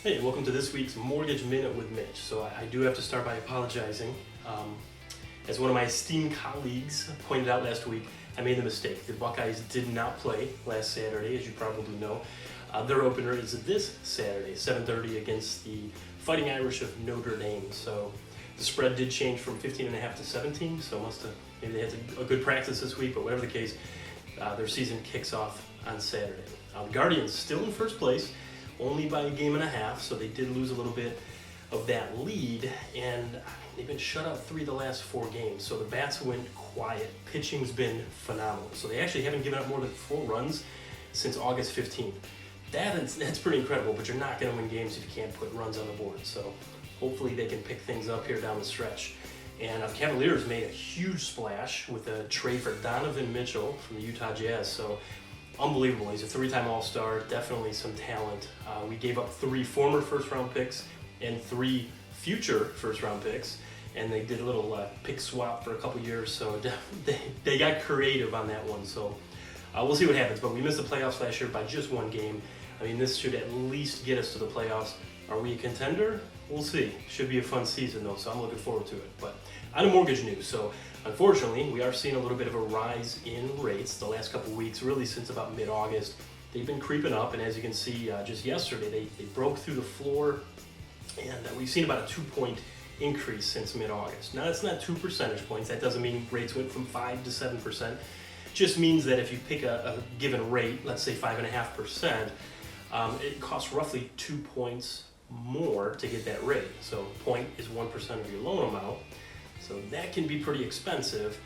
Hey, welcome to this week's Mortgage Minute with Mitch. So I do have to start by apologizing. As one of my esteemed colleagues pointed out last week, I made the mistake. The Buckeyes did not play last Saturday, as you probably know. Their opener is this Saturday, 7:30, against the Fighting Irish of Notre Dame. So the spread did change from 15.5 to 17, so maybe they had a good practice this week, but whatever the case, their season kicks off on Saturday. The Guardians still in first place, only by a game and a half, so they did lose a little bit of that lead, and they've been shut out 3 of the last 4 games, so the bats went quiet. Pitching's been phenomenal, so they actually haven't given up more than 4 runs since August 15th. That's pretty incredible, but you're not going to win games if you can't put runs on the board, so hopefully they can pick things up here down the stretch. And the Cavaliers made a huge splash with a trade for Donovan Mitchell from the Utah Jazz, so unbelievable. He's a 3-time All-Star, definitely some talent. We gave up 3 former first-round picks and 3 future first-round picks, and they did a little pick swap for a couple years, so they got creative on that one. So we'll see what happens, but we missed the playoffs last year by just 1 game. I mean, this should at least get us to the playoffs. Are we a contender? We'll see. Should be a fun season, though, so I'm looking forward to it. But on to mortgage news. So unfortunately, we are seeing a little bit of a rise in rates the last couple weeks, really since about mid-August. They've been creeping up, and as you can see, just yesterday, they broke through the floor, and we've seen about a 2-point increase since mid-August. Now, that's not 2 percentage points. That doesn't mean rates went from 5 to 7%. It just means that if you pick a given rate, let's say 5.5%, it costs roughly 2 points more to get that rate. So point is 1% of your loan amount. So that can be pretty expensive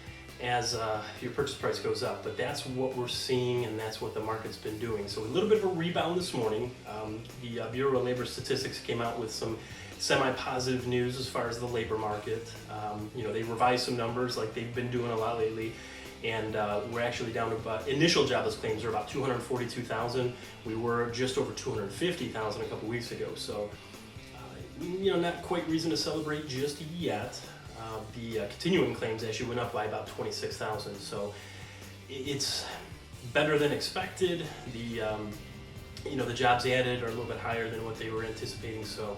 as your purchase price goes up, but that's what we're seeing, and that's what the market's been doing. So a little bit of a rebound this morning. The Bureau of Labor Statistics came out with some semi-positive news as far as the labor market. They revised some numbers like they've been doing a lot lately, and we're actually down to about, initial jobless claims are about 242,000. We were just over 250,000 a couple weeks ago, so not quite reason to celebrate just yet. The continuing claims actually went up by about 26,000, so it's better than expected. The jobs added are a little bit higher than what they were anticipating, so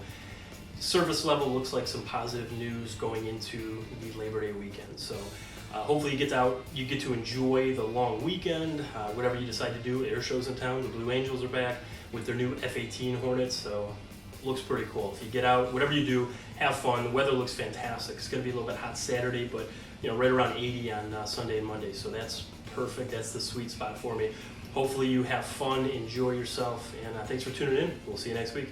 service level looks like some positive news going into the Labor Day weekend. So hopefully you get to enjoy the long weekend, whatever you decide to do. Air show's in town. The Blue Angels are back with their new F-18 Hornets, so looks pretty cool. If you get out, whatever you do, have fun. The weather looks fantastic. It's going to be a little bit hot Saturday, but right around 80 on Sunday and Monday, so that's perfect. That's the sweet spot for me. Hopefully you have fun, enjoy yourself, and thanks for tuning in. We'll see you next week.